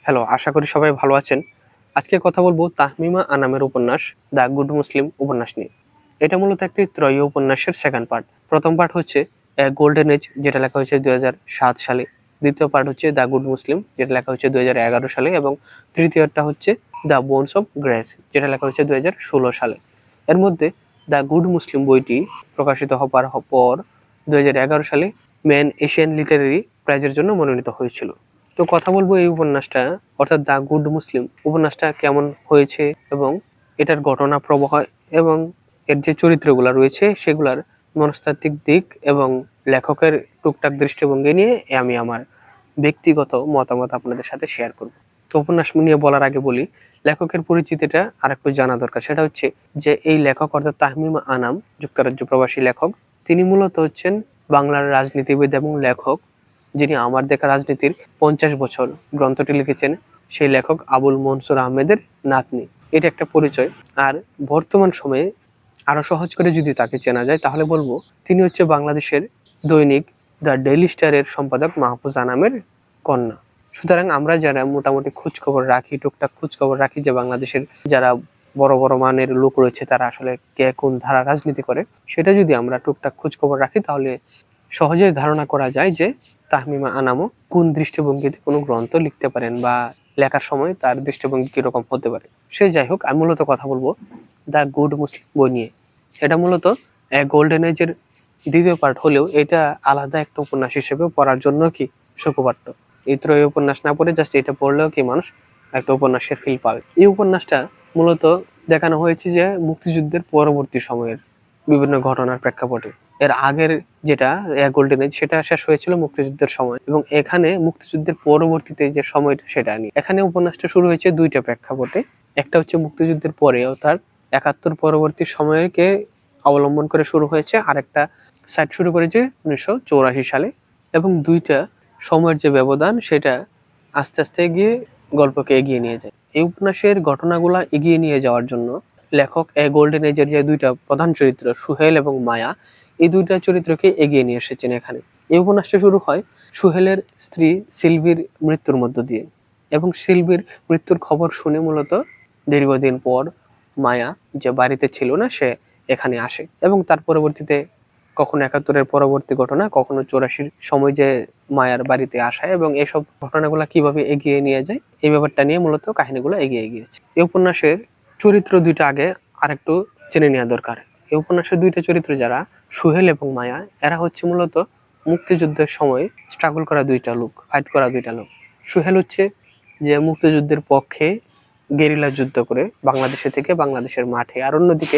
Hello, আশা করি সবাই ভালো আছেন। আজকে কথা বলবো তাহমিমা আনামের উপন্যাস দ্য গুড মুসলিম উপন্যাস নিয়ে। এটা মূলত একটি ত্রয়ী উপন্যাসের সেকেন্ড পার্ট। প্রথম পার্ট হচ্ছে গোল্ডেন এজ, যেটা লেখা হয়েছে ২০০৭ সালে। দ্বিতীয় পার্ট হচ্ছে দ্য গুড মুসলিম, যেটা লেখা হচ্ছে ২০১১ সালে, এবং তৃতীয়টা হচ্ছে দ্য বোনস অফ গ্রেস, যেটা লেখা হচ্ছে ২০১৬ সালে। এর মধ্যে দ্য গুড মুসলিম বইটি প্রকাশিত হবার পর ২০১১ সালে ম্যান এশিয়ান লিটারেরি প্রাইজের জন্য মনোনীত হয়েছিল। তো কথা বলবো এই উপন্যাসটা, অর্থাৎ দ্য গুড মুসলিম উপন্যাসটা কেমন হয়েছে, এবং এটার ঘটনা প্রবাহ, এবং এর যে চরিত্রগুলো রয়েছে সেগুলার মনস্তাত্ত্বিক দিক এবং লেখকের টুকটাক দৃষ্টিভঙ্গি নিয়ে আমি আমার ব্যক্তিগত মতামত আপনাদের সাথে শেয়ার করব। তো উপন্যাস নিয়ে বলার আগে বলি, লেখকের পরিচিতিটা আর একটু জানা দরকার। সেটা হচ্ছে যে এই লেখক অর্থাৎ তাহমিমা আনাম যুক্তরাজ্য প্রবাসী লেখক। তিনি মূলত হচ্ছেন বাংলার রাজনীতিবিদ এবং লেখক, যিনি আমার দেখা রাজনীতির 50 বছর গ্রন্থটি লিখেছেন সেই লেখক আবুল মনসুর আহমেদের নাতনি। এটা একটা পরিচয়। আর বর্তমান সময়ে আরো সহজ করে যদি তাকে চেনা যায় তাহলে বলবো তিনি হচ্ছে বাংলাদেশের দৈনিক দ্য ডেইলি স্টারের সম্পাদক মাহফুজ আনামের কন্যা। সুতরাং আমরা যারা মোটামুটি খোঁজ খবর রাখি, টুকটাক খোঁজ খবর রাখি যে বাংলাদেশের যারা বড় বড় মানের লোক রয়েছে তারা আসলে কে কোন ধারা রাজনীতি করে, সেটা যদি আমরা টুকটাক খোঁজ খবর রাখি তাহলে সহজেই ধারণা করা যায় যে তাহমিমা আনামও কোন দৃষ্টিভঙ্গিতে কোনো গ্রন্থ লিখতে পারেন, বা লেখার সময় তার দৃষ্টিভঙ্গি কিরকম হতে পারে। সে যাই হোক, আমি মূলত কথা বলবো দ্য গুড মুসলিম বই নিয়ে। এটা মূলত গোল্ডেন এজের দ্বিতীয় পার্ট হলেও এটা আলাদা একটা উপন্যাস হিসেবে পড়ার জন্য কি সুখপাঠ্য। এই ত্রয়ী উপন্যাস না পড়ে জাস্ট এটা পড়লেও কি মানুষ একটা উপন্যাসের ফিল পাবে। এই উপন্যাসটা মূলত দেখানো হয়েছে যে মুক্তিযুদ্ধের পরবর্তী সময়ের বিভিন্ন ঘটনার প্রেক্ষাপটে। এর আগের যেটা গোল্ডেন এজ সেটা শেষ হয়েছিল মুক্তিযুদ্ধের সময়, এবং এখানে মুক্তিযুদ্ধের পরবর্তীতে যে সময়টা সেটা নিয়ে। এখানে উপন্যাসটা শুরু হয়েছে দুইটা প্রেক্ষাপটে। একটা হচ্ছে মুক্তিযুদ্ধের পরে, অর্থাৎ ৭১ পরবর্তী সময়কে অবলম্বন করে শুরু হয়েছে, আর একটা সাইড শুরু করেছে ১৯৮৪ সালে। এবং দুইটা সময়ের যে ব্যবধান সেটা আস্তে আস্তে গিয়ে গল্পকে এগিয়ে নিয়ে যায়। এই উপন্যাসের ঘটনাগুলা এগিয়ে নিয়ে যাওয়ার জন্য লেখক গোল্ডেন এজের যে দুইটা প্রধান চরিত্র সুহেল এবং মায়া, এই দুইটা চরিত্রকে এগিয়ে নিয়ে এসেছেন এখানে। এই উপন্যাসটা শুরু হয় সুহেলের স্ত্রী সিলভির মৃত্যুর মধ্য দিয়ে, এবং সিলভির মৃত্যুর খবর শুনে মূলত দীর্ঘদিন পর মায়া, যে বাড়িতে ছিল না, সে এখানে আসে। এবং তার পরবর্তীতে কখনো ৭১-এর পরবর্তী ঘটনা, কখনো ৮৪-র সময় যে মায়ার বাড়িতে আসা, এবং এইসব ঘটনাগুলো কিভাবে এগিয়ে নিয়ে যায় এই ব্যাপারটা নিয়ে মূলত কাহিনীগুলো এগিয়ে গিয়েছে। এই উপন্যাসের চরিত্র দুইটা আগে আরেকটু জেনে নেওয়া দরকার। এই উপন্যাসের দুইটা চরিত্র যারা সুহেল এবং মায়া, এরা হচ্ছে মূলত মুক্তিযুদ্ধের সময় স্ট্রাগল করা দুইটা লোক, ফাইট করা দুইটা লোক। সুহেল হচ্ছে যে মুক্তিযুদ্ধের পক্ষে গেরিলা যুদ্ধ করে বাংলাদেশে থেকে বাংলাদেশের মাঠে, আর অন্যদিকে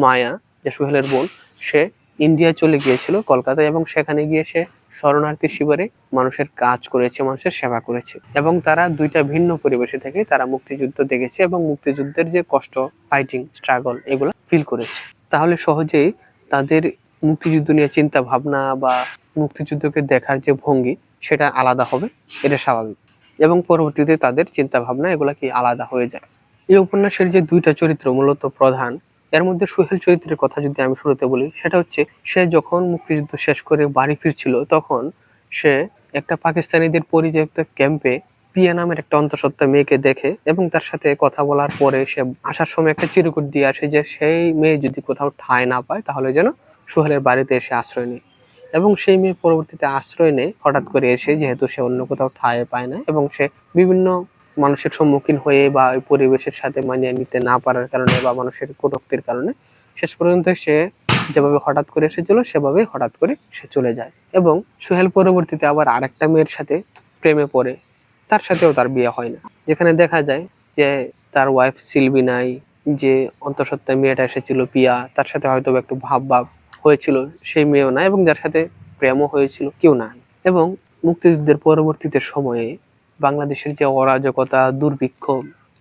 মায়া যে সুহেলের বোন, সে ইন্ডিয়া চলে গিয়েছিল কলকাতায়, এবং সেখানে গিয়ে সে শরণার্থী শিবিরে মানুষের কাজ করেছে, মানুষের সেবা করেছে, এবং তারা দুইটা ভিন্ন পরিবেশে থেকে তারা মুক্তিযুদ্ধ দেখেছে এবং মুক্তিযুদ্ধের যে কষ্ট, ফাইটিং, স্ট্রাগল, এগুলো ফিল করেছে। তাহলে সহজেই তাদের মুক্তিযুদ্ধ নিয়ে চিন্তা ভাবনা বা মুক্তিযুদ্ধকে দেখার যে ভঙ্গি সেটা আলাদা হবে, এটা স্বাভাবিক। এবং পরবর্তীতে তাদের চিন্তা ভাবনা এগুলা কি আলাদা হয়ে যায়। এই উপন্যাসের যে দুইটা চরিত্র মূলত প্রধান, এর মধ্যে সুহেল চরিত্রের কথা যদি আমি শুরুতে বলি, সেটা হচ্ছে সে যখন মুক্তিযুদ্ধ শেষ করে বাড়ি ফিরছিল তখন সে একটা পাকিস্তানিদের পরিত্যক্ত ক্যাম্পে পিয়া নামের একটা অন্তঃসত্ত্বা মেয়েকে দেখে, এবং তার সাথে কথা বলার পরে সে আসার সময় একটা চিরকুট দিয়ে আসে যে সেই মেয়ে যদি কোথাও ঠাঁই না পায় তাহলে যেন সোহেলের বাড়িতে এসে আশ্রয় নেয়। এবং সেই মেয়ে পরবর্তীতে আশ্রয় নেয় হঠাৎ করে এসে, যেহেতু সে অন্য কোথাও ঠাঁই পায় না, এবং সে বিভিন্ন মানুষের সম্মুখীন হয়ে বা ওই পরিবেশের সাথে মানিয়ে নিতে না পারার কারণে বা মানুষের কটূক্তির কারণে শেষ পর্যন্ত সে যেভাবে হঠাৎ করে এসেছিল সেভাবে হঠাৎ করে সে চলে যায়। এবং সোহেল পরবর্তীতে আবার আরেকটা মেয়ের সাথে প্রেমে পড়ে, তার সাথেও তার বিয়ে হয় না। যেখানে দেখা যায় যে তার ওয়াইফ সিলভি নাই, যে অন্তঃসত্ত্বা মেয়েটা এসেছিল পিয়া, তার সাথে হয়তো একটু ভাব ভাব হয়েছিল, সেই মেয়েও না, এবং যার সাথে প্রেমও হয়েছিল কেউ না। এবং মুক্তিযুদ্ধের পরবর্তীতে সময়ে বাংলাদেশের যে অরাজকতা, দুর্ভিক্ষ,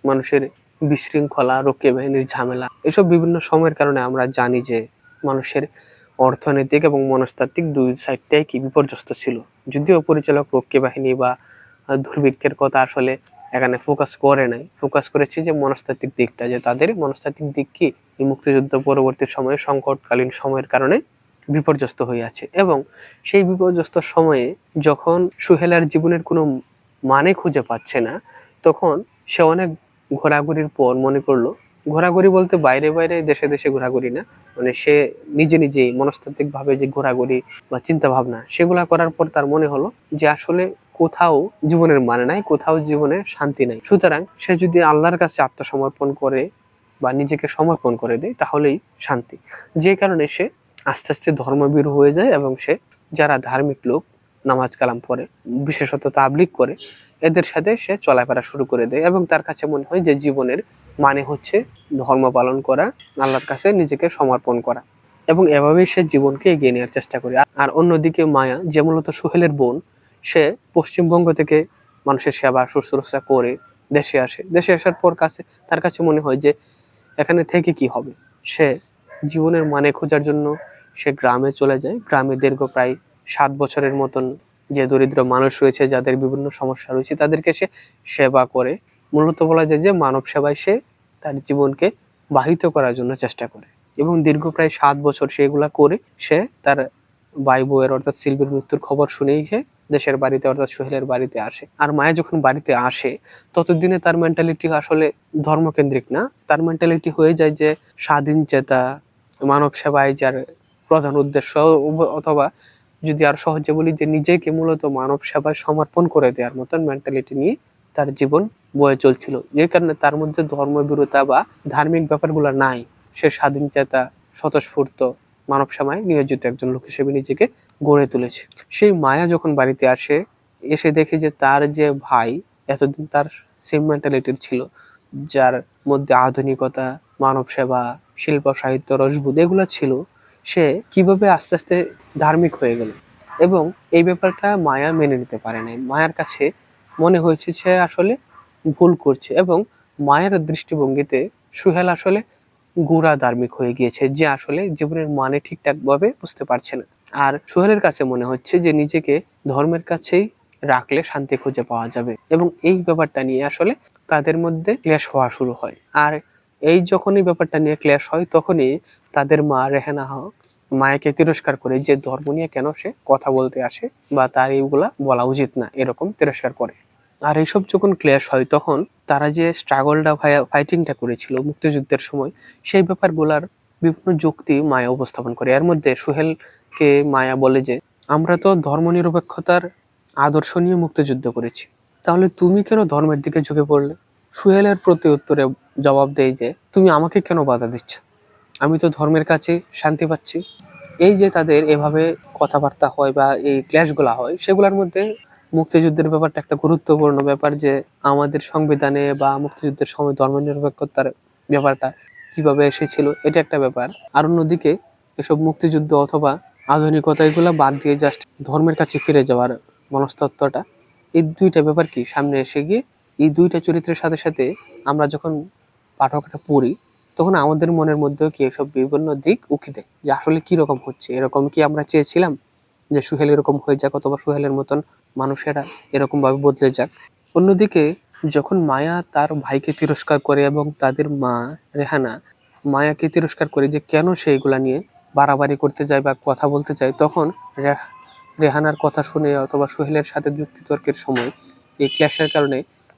মানুষের বিশৃঙ্খলা, রক্ষী বাহিনীর ঝামেলা, এসব বিভিন্ন সময়ের কারণে আমরা জানি যে মানুষের অর্থনৈতিক এবং মনস্তাত্ত্বিক দুই সাইডটাই কি বিপর্যস্ত ছিল। যদিও পরিচালক রক্ষী বাহিনী বা দুর্ভিক্ষের কথা আসলে এখানে ফোকাস করে নাই, ফোকাস করেছে যে মনস্তাত্ত্বিক দিকটা, যে তাদের মনস্তাত্ত্বিক দিক কি এই মুক্তিযুদ্ধ পরবর্তী সময়ে সংকটকালীন সময়ের কারণে বিপর্যস্ত হয়ে আছে। এবং সেই বিপর্যস্ত সময়ে যখন সুহেলার জীবনের কোনো মানে খুঁজে পাচ্ছে না, তখন সে অনেক ঘোরাঘুরির পর মনে করলো, ঘোরাঘুরি বলতে বাইরে বাইরে দেশে দেশে ঘোরাঘুরি না, মানে সে নিজে নিজেই মনস্তাত্ত্বিক ভাবে যে ঘোরাঘুরি বা চিন্তা ভাবনা সেগুলা করার পর তার মনে হলো যে আসলে কোথাও জীবনের মানে নাই, কোথাও জীবনে শান্তি নাই। সুতরাং সে যদি আল্লাহর কাছে আত্মসমর্পণ করে বা নিজেকে সমর্পণ করে দেয় তাহলেই শান্তি। যে কারণে সে আস্তে আস্তে ধর্মভীরু হয়ে যায় এবং সে যারা ধার্মিক লোক, নামাজ কালাম পড়ে, বিশেষত তাবলিগ করে, এদের সাথে সে চলাফেরা শুরু করে দেয় এবং তার কাছে মনে হয় যে জীবনের মানে হচ্ছে ধর্ম পালন করা, আল্লাহর কাছে নিজেকে সমর্পণ করা, এবং এভাবেই সে জীবনকে এগিয়ে নেওয়ার চেষ্টা করে। আর অন্যদিকে মায়া, যে মূলত সোহেলের বোন, সে পশ্চিমবঙ্গ থেকে মানুষের সেবা শুশ্রূষা করে দেশে আসে। দেশে আসার পর তার কাছে মনে হয় যে এখানে থেকে কি হবে। সে জীবনের মানে খোঁজার জন্য সে গ্রামে চলে যায়। গ্রামে দীর্ঘ প্রায় 7 বছরের মতন যে দরিদ্র মানুষ রয়েছে, যাদের বিভিন্ন সমস্যা রয়েছে, তাদেরকে সে সেবা করে। মূলত বলা যায় যে মানব সেবায় সে তার জীবনকে বাহিত করার জন্য চেষ্টা করে, এবং দীর্ঘ প্রায় 7 বছর সে এগুলা করে সে তার ভাই বউয়ের অর্থাৎ শিল্পীর মৃত্যুর খবর শুনেই সে দেশের বাড়িতে অর্থাৎ সোহেলের বাড়িতে আসে। আর মায়া যখন বাড়িতে আসে ততদিনে তার মেন্টালিটি আসলে ধর্মকেন্দ্রিক না, তার মেন্টালিটি হয়ে যায় যে স্বাধীন চেতা, মানব সেবায় যার প্রধান উদ্দেশ্য, অথবা যদি আর সহজে বলি যে নিজেকে মূলত মানব সেবায় সমর্পণ করে দেওয়ার মতন মেন্টালিটি নিয়ে তার জীবন বয়ে চলছিল। যে কারণে তার মধ্যে ধর্মভীরুতা বা ধার্মিক ব্যাপারগুলো নাই। সে স্বাধীন চেতা, স্বতঃস্ফূর্ত, মানব সেবায় নিয়োজিত একজন লোক হিসেবে নিজেকে গড়ে তুলেছে। সেই মায়া যখন বাড়িতে আসে, এসে দেখে যে তার যে ভাই এতদিন তার সেম মেন্টালিটির ছিল, যার মধ্যে আধুনিকতা, মানব সেবা, শিল্প সাহিত্য, রসবোধ এগুলো ছিল, সে কিভাবে আস্তে আস্তে ধার্মিক হয়ে গেল। এবং এই ব্যাপারটা মায়া মেনে নিতে পারে নাই। মায়ার কাছে মনে হয়েছে সে আসলে ভুল করছে, এবং মায়ের দৃষ্টিভঙ্গিতে সুহেল আসলে গোঁড়া ধার্মিক হয়ে গিয়েছে, যে আসলে জীবনের মানে ঠিকঠাক ভাবে বুঝতে পারছে না। আর সোহেলের কাছে মনে হচ্ছে যে নিজেকে ধর্মের কাছেই রাখলে শান্তি খুঁজে পাওয়া যাবে, এবং এই ব্যাপারটা নিয়ে আসলে তাদের মধ্যে ক্লেশ হওয়া শুরু হয়। আর এই যখনই ব্যাপারটা নিয়ে ক্লেশ হয় তখনই তাদের মা রেহানা হক মায়াকে তিরস্কার করে, যে ধর্ম নিয়ে কেন সে কথা বলতে আসে বা তার এইগুলা বলা উচিত না, এরকম তিরস্কার করে। আর এইসব যখন ক্লেশ হয় তখন তারা যে স্ট্রাগলটা ফাইটিংটা করেছিল মুক্তিযুদ্ধের সময়, সেই ব্যাপারগুলার বিভিন্ন যুক্তি মায়া উপস্থাপন করে। এর মধ্যে সোহেলকে মায়া বলে যে আমরা তো ধর্মনিরপেক্ষতার আদর্শ নিয়ে মুক্তিযুদ্ধ করেছি, তাহলে তুমি কেন ধর্মের দিকে ঝুঁকে পড়লে? সুহেলের প্রতি উত্তরে জবাব দেয় যে তুমি আমাকে কেন বাধা দিচ্ছ, আমি তো ধর্মের কাছে শান্তি পাচ্ছি। এই যে তাদের এভাবে কথাবার্তা হয় বা এই ক্ল্যাশগুলা হয়, সেগুলোর মধ্যে মুক্তিযুদ্ধের ব্যাপারটা একটা গুরুত্বপূর্ণ ব্যাপার, যে আমাদের সংবিধানে বা মুক্তিযুদ্ধের সময় ধর্মনিরপেক্ষতার ব্যাপারটা কিভাবে এসেছিল, এটা একটা ব্যাপার। আর অন্যদিকে এসব মুক্তিযুদ্ধ অথবা আধুনিকতা এগুলা বাদ দিয়ে জাস্ট ধর্মের কাছে ফিরে যাওয়ার মনস্তত্ত্বটা, এই দুইটা ব্যাপার কি সামনে এসে গিয়ে এই দুইটা চরিত্রের সাথে সাথে আমরা যখন পাঠকটা পড়ি, তখন আমাদের মনের মধ্যেও কি এসব বিভিন্ন দিক উকি দেয় যে আসলে কি রকম হচ্ছে। এরকম কি আমরা চেয়েছিলাম যে সুহেল এরকম হয়ে যাক, অথবা সুহেলের মতন মানুষেরা এরকম ভাবে বদলে যাক? অন্যদিকে যখন মায়া তার ভাইকে তিরস্কার করে এবং তাদের মা রেহানা মায়াকে তিরস্কার করে যে কেন সে এগুলা নিয়ে বাড়াবাড়ি করতে যায় বা কথা বলতে চায়, তখন রেহানার কথা শুনে অথবা সোহেলের সাথে যুক্তিতর্কের সময় এই ক্ল্যাশের কারণে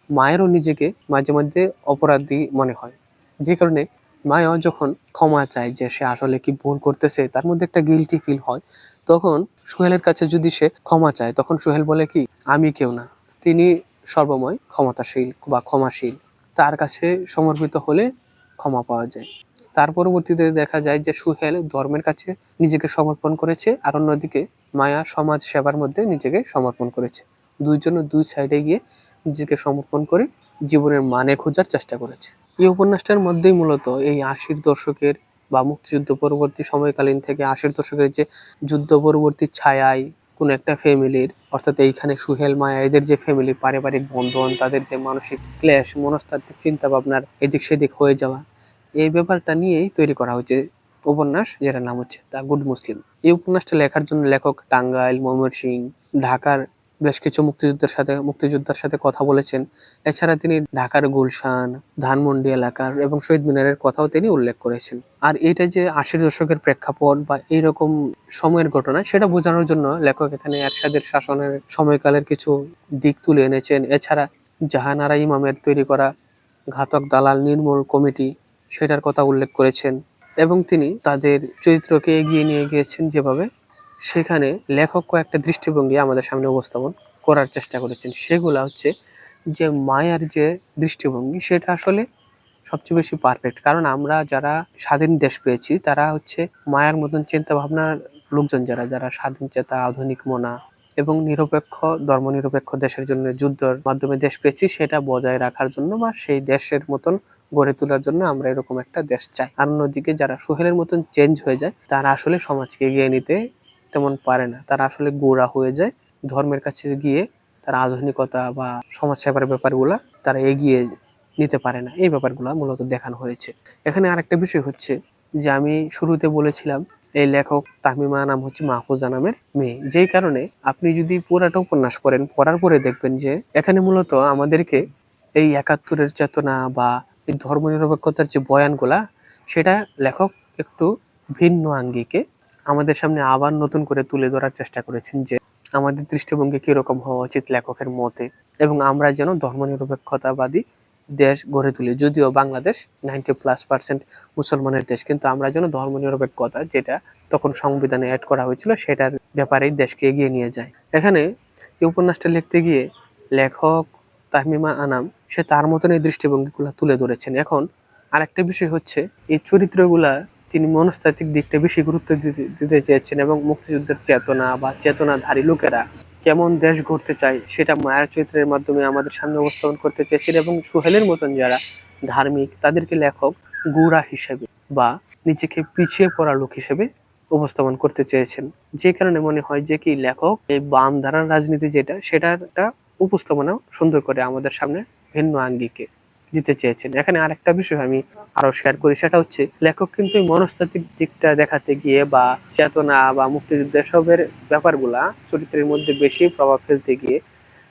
মায়েরও নিজেকে মাঝে মধ্যে অপরাধী মনে হয়। যে কারণে মায়া যখন ক্ষমা চায় যে সে আসলে কি ভুল করতেছে, তার মধ্যে একটা গিলটি ফিল হয়। তখন সোহেলের কাছে যদি সে ক্ষমা চায়, তখন সোহেল বলে কি আমি কেউ না, তিনি সর্বময় ক্ষমতাশীল বা ক্ষমাশীল, তার কাছে সমর্পিত হলে ক্ষমা পাওয়া যায়। তার পরবর্তীতে দেখা যায় যে সুহেল ধর্মের কাছে নিজেকে সমর্পণ করেছে, আর অন্যদিকে মায়া সমাজ সেবার মধ্যে নিজেকে সমর্পণ করেছে। দুইজন দুই সাইডে গিয়ে নিজেকে সমর্পণ করে জীবনের মানে খোঁজার চেষ্টা করেছে। এই উপন্যাসটার মধ্যেই মূলত এই 80-র দশকের বা মুক্তিযুদ্ধ পরবর্তী সময়কালীন থেকে 80-র দশকের যে যুদ্ধ পরবর্তী ছায়ায় কোন একটা ফ্যামিলির, অর্থাৎ এইখানে সুহেল মায়া এদের যে ফ্যামিলি, পারিবারিক বন্ধন, তাদের যে মানসিক ক্লেশ, মনস্তাত্ত্বিক চিন্তা ভাবনার এদিক সেদিক হয়ে যাওয়া, এই ব্যাপারটা নিয়েই তৈরি করা হয়েছে উপন্যাস, যেটার নাম হচ্ছে দ্য গুড মুসলিম। এই উপন্যাসটা লেখার জন্য লেখক টাঙ্গাইল, ময়মনসিংহ, ঢাকার বেশ কিছু মুক্তিযোদ্ধার সাথে কথা বলেছেন। এছাড়া তিনি ঢাকার গুলশান, ধানমন্ডি এলাকার এবং শহীদ মিনারের কথাও তিনি উল্লেখ করেছেন। আর এটা যে 80-র দশকের প্রেক্ষাপট বা এইরকম সময়ের ঘটনা, সেটা বোঝানোর জন্য লেখক এখানে এরশাদের শাসনের সময়কালের কিছু দিক তুলে এনেছেন। এছাড়া জাহানারা ইমামের তৈরি করা ঘাতক দালাল নির্মূল কমিটি সেটার কথা উল্লেখ করেছেন, এবং তিনি তাদের চরিত্রকে এগিয়ে নিয়ে গিয়েছেন যেভাবে, সেখানে লেখক কয়েকটা দৃষ্টিভঙ্গি আমাদের সামনে উপস্থাপন করার চেষ্টা করেছেন। সেগুলা হচ্ছে যে মায়ার যে দৃষ্টিভঙ্গি সেটা আসলে সবচেয়ে বেশি পারফেক্ট, কারণ আমরা যারা স্বাধীন দেশ পেয়েছি তারা হচ্ছে মায়ার মতন চিন্তা ভাবনার লোকজন, যারা যারা স্বাধীন চেতা, আধুনিক মনা এবং নিরপেক্ষ ধর্মনিরপেক্ষ দেশের জন্য যুদ্ধের মাধ্যমে দেশ পেয়েছি, সেটা বজায় রাখার জন্য বা সেই দেশের মতন গড়ে তোলার জন্য আমরা এরকম একটা দেশ চাই। আর অন্যদিকে যারা সোহেলের মতন চেঞ্জ হয়ে যায় তারা আসলে সমাজকে এগিয়ে নিতে তেমন পারে না, তারা আসলে গোড়া হয়ে যায়। ধর্মের কাছে গিয়ে তারা আধুনিকতা বা সমাজ সেবার ব্যাপারগুলা তারা এগিয়ে নিতে পারে না। এই ব্যাপারগুলো মূলত দেখানো হয়েছে। এখানে আরেকটা বিষয় হচ্ছে যে আমি শুরুতে বলেছিলাম এই লেখক তাহমিমা নাম হচ্ছে মাহফুজা নামের মেয়ে, যেই কারণে আপনি যদি পুরাটা উপন্যাস পড়েন, পড়ার পরে দেখবেন যে এখানে মূলত আমাদেরকে এই একাত্তরের চেতনা বা এই ধর্মনিরপেক্ষতার যে বয়ানগুলা, সেটা লেখক একটু ভিন্ন আঙ্গিকে আমাদের সামনে আবার নতুন করে তুলে ধরার চেষ্টা করেছেন, যে আমাদের দৃষ্টিভঙ্গি কিরকম হওয়া উচিত লেখকের মতে, এবং আমরা যেন ধর্মনিরপেক্ষতাবাদী দেশ গড়ে তুলি। যদিও বাংলাদেশ 90+% মুসলমানের দেশ, কিন্তু আমরা যেন ধর্মনিরপেক্ষতা, যেটা তখন সংবিধানে অ্যাড করা হয়েছিল, সেটার ব্যাপারেই দেশকে এগিয়ে নিয়ে যায়। এখানে এই উপন্যাসটা লিখতে গিয়ে লেখক তাহমিমা আনাম সে তার মতন এই দৃষ্টিভঙ্গিগুলো তুলে ধরেছেন। এখন আরেকটা বিষয় হচ্ছে এই চরিত্রগুলা তিনি মনস্তাত্ত্বিক দিকটা বেশি গুরুত্ব দিতে চেয়েছেন, এবং মুক্তিযুদ্ধের চেতনা বা চেতনাধারী লোকেরা কেমন দেশ গড়তে চায় সেটা মায়ের চরিত্রের মাধ্যমে আমাদের সামনে উপস্থাপন করতে চেয়েছেন, এবং সোহেলের মতন যারা ধার্মিক তাদেরকে লেখক গোঁড়া হিসেবে বা নিজেকে পিছিয়ে পড়া লোক হিসেবে উপস্থাপন করতে চেয়েছেন। যে কারণে মনে হয় যে কি লেখক এই বাম ধারার রাজনীতি যেটা, সেটার একটা উপস্থাপনা সুন্দর করে আমাদের সামনে ভিন্ন আঙ্গিকে দিতে চেয়েছেন। এখানে আরেকটা বিষয় আমি আরো শেয়ার করি, সেটা হচ্ছে লেখক কিন্তু এই মনস্তাত্ত্বিক দিকটা দেখাতে গিয়ে বা চেতনা বা মুক্তিযুদ্ধ সবের ব্যাপারগুলা চরিত্রের মধ্যে বেশি প্রভাব ফেলতে গিয়ে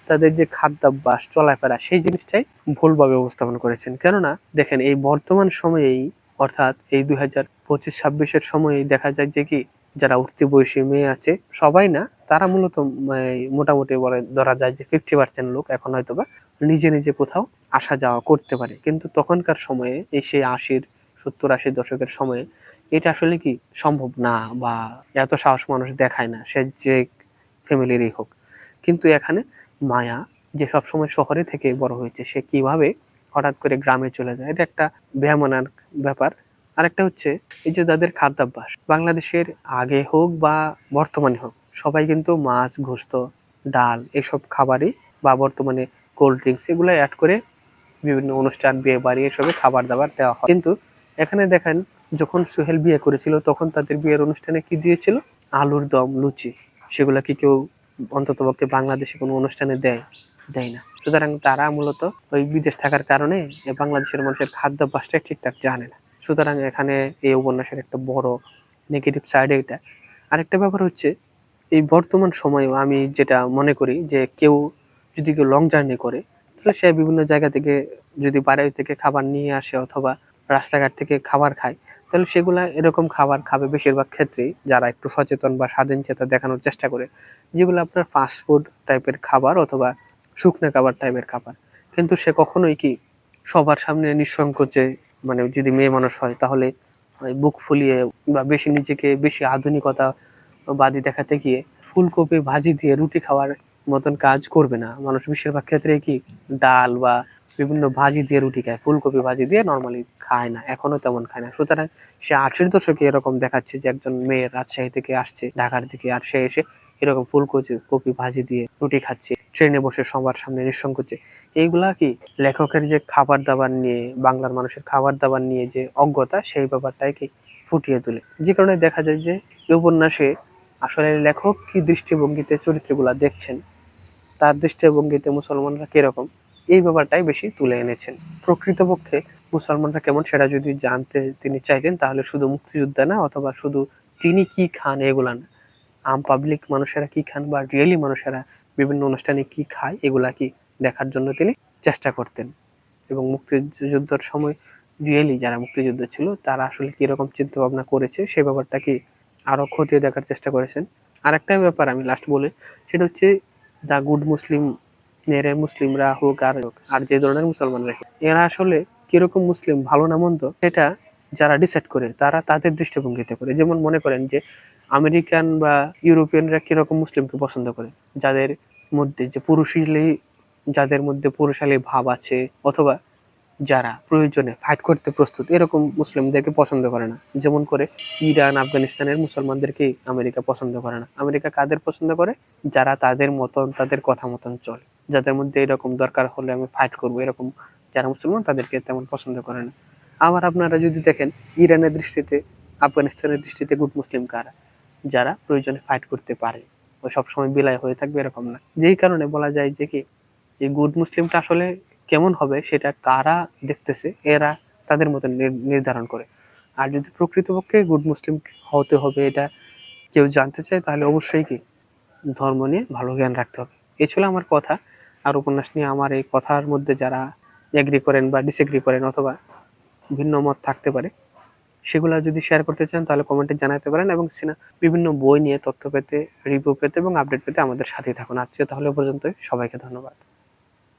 তাদের যে খাদ্যাভ্যাস চলাফেরা সেই জিনিসটাই ভুলভাবে উপস্থাপন করেছেন। কেননা দেখেন এই বর্তমান সময়েই, অর্থাৎ এই 2025-26-এর সময়েই দেখা যায় যে কি যারা উঠতি বয়সী মেয়ে আছে সবাই না, তারা মূলত মোটামুটি বলে ধরা যায় যে 50% লোক এখন হয়তোবা নিজে নিজে কোথাও আসা যাওয়া করতে পারে, কিন্তু তখনকার সময়ে এই সেই 70-80 দশকের সময়ে এটা আসলে কি সম্ভব না, বা এত সাহস মানুষ দেখায় না, সে যে ফ্যামিলিরই হোক। কিন্তু এখানে মায়া, যে সবসময় শহরে থেকে বড় হয়েছে, সে কিভাবে হঠাৎ করে গ্রামে চলে যায়, এটা একটা বেমানার ব্যাপার। আরেকটা হচ্ছে এই যে তাদের খাদ্যাভ্যাস, বাংলাদেশের আগে হোক বা বর্তমানে হোক সবাই কিন্তু মাছ, গোস্ত, ডাল এসব খাবারই বা বর্তমানে কোল্ড ড্রিঙ্কস এগুলো অ্যাড করে বিভিন্ন অনুষ্ঠান, বিয়ে বাড়ি এসবে খাবার দাবার দেওয়া হয়। কিন্তু এখানে দেখেন যখন সোহেল বিয়ে করেছিল তখন তাদের বিয়ের অনুষ্ঠানে কি দিয়েছিল? আলুর দম, লুচি। সেগুলা কি কেউ অন্ততপক্ষে বাংলাদেশে কোনো অনুষ্ঠানে দেয়? দেয় না। সুতরাং তারা মূলত ওই বিদেশ থাকার কারণে বাংলাদেশের মানুষের খাদ্যাভ্যাসটা ঠিকঠাক জানে না। সুতরাং এখানে এই উপন্যাসের একটা বড় নেগেটিভ সাইড এটা। আরেকটা ব্যাপার হচ্ছে এই বর্তমান সময়েও আমি যেটা মনে করি যে কেউ যদি লং জার্নি করে, তাহলে সে বিভিন্ন জায়গা থেকে যদি বাইরে থেকে খাবার নিয়ে আসে অথবা রাস্তাঘাট থেকে খাবার খায়, তাহলে সেগুলা এরকম খাবার খাবে বেশিরভাগ ক্ষেত্রেই যারা একটু সচেতন বা স্বাধীনচেতা দেখানোর চেষ্টা করে, যেগুলো আপনার ফাস্ট ফুড টাইপের খাবার অথবা শুকনো খাবার টাইপের খাবার। কিন্তু সে কখনোই কি সবার সামনে নিঃসংকোচে, মানে যদি মেয়ে মানুষ হয় তাহলে ওই বুক ফুলিয়ে বা বেশি নিজেকে বেশি আধুনিকতা বাদী দেখাতে গিয়ে ফুলকপি ভাজি দিয়ে রুটি খাওয়ার মতন কাজ করবে না। মানুষ বেশিরভাগ ক্ষেত্রে কি ডাল বা বিভিন্ন ভাজি দিয়ে রুটি খায়, ফুলকপি ভাজি দিয়ে নর্মালি খায় না, এখনো তেমন খায় না। সুতরাং সে 80-এর দশকে এরকম দেখাচ্ছে যে একজন মেয়ে রাজশাহী থেকে আসছে ঢাকার দিকে, আর সে এসে এরকম ফুলকপি কপি ভাজি দিয়ে রুটি খাচ্ছে ট্রেনে বসে সবার সামনে নিঃসংকোচে। এইগুলা কি লেখকের যে খাবার দাবার নিয়ে, বাংলার মানুষের খাবার দাবার নিয়ে যে অজ্ঞতা, সেই ব্যাপারটাই কি ফুটিয়ে তোলে। যে কারণে দেখা যায় যে এই উপন্যাসে আসলে লেখক কি দৃষ্টিভঙ্গিতে চরিত্রগুলা দেখছেন, তার দৃষ্টিভঙ্গিতে মুসলমানরা কিরকম, এই ব্যাপারটাই বেশি তুলে এনেছেন। প্রকৃতপক্ষে মুসলমানরা কেমন সেটা যদি জানতে তিনি চাইতেন, তাহলে শুধু মুক্তিযোদ্ধা না অথবা শুধু তিনি কি খান এগুলা না, আম পাবলিক মানুষেরা কি খান বা রিয়েলি মানুষেরা বিভিন্ন অনুষ্ঠানে কি খায় এগুলা কি দেখার জন্য তিনি চেষ্টা করতেন। এবং মুক্তিযুদ্ধের সময় রিয়েলি যারা মুক্তিযুদ্ধ ছিল তারা আসলে কিরকম চিন্তা ভাবনা করেছে সে ব্যাপারটা কি আরো খতিয়ে দেখার চেষ্টা করেছেন। আর একটা ব্যাপার আমি লাস্ট বলে, সেটা হচ্ছে দ্য গুড মুসলিম এরা মুসলিমরা হোক আর যে ধরনের মুসলমানরা হোক, এরা আসলে কিরকম মুসলিম ভালো না মন্দ সেটা যারা ডিসাইড করে তারা তাদের দৃষ্টিভঙ্গিতে করে। যেমন মনে করেন যে আমেরিকান বা ইউরোপিয়ানরা কিরকম মুসলিমকে পছন্দ করে, যাদের মধ্যে যে যাদের মধ্যে পুরুষালী ভাব আছে, অথবা যারা প্রয়োজনে ফাইট করতে প্রস্তুত, এরকম মুসলিমদেরকে পছন্দ করে না। যেমন করে ইরান আফগানিস্তানের মুসলমানদেরকে আমেরিকা পছন্দ করে না। আমেরিকা কাদের পছন্দ করে? যারা তাদের মতন তাদের কথা মতন চলে, যাদের মধ্যে এরকম দরকার হলে আমি ফাইট করবো, এরকম যারা মুসলমান তাদেরকে তেমন পছন্দ করে না। আবার আপনারা যদি দেখেন ইরানের দৃষ্টিতে, আফগানিস্তানের দৃষ্টিতে গুড মুসলিম কারা? যারা প্রয়োজনে ফাইট করতে পারে, ও সবসময় বিলাই হয়ে থাকবে এরকম না। যেই কারণে বলা যায় যে কি, এই গুড মুসলিমটা আসলে কেমন হবে সেটা কারা দেখতেছে, এরা তাদের মতো নির্ধারণ করে। আর যদি প্রকৃতপক্ষে গুড মুসলিম হতে হবে এটা কেউ জানতে চায়, তাহলে অবশ্যই কি ধর্ম নিয়ে ভালো জ্ঞান রাখতে হবে। এই ছিল আমার কথা। আর উপন্যাস নিয়ে আমার এই কথার মধ্যে যারা এগ্রি করেন বা ডিসএগ্রি করেন, অথবা ভিন্ন মত থাকতে পারে, সেগুলা যদি শেয়ার করতে চান তাহলে কমেন্টে জানাতে পারেন। এবং বিভিন্ন বই নিয়ে তথ্য পেতে, রিভিউ পেতে এবং আপডেট পেতে আমাদের সাথেই থাকুন। আজকে তাহলে পর্যন্ত, সবাইকে ধন্যবাদ।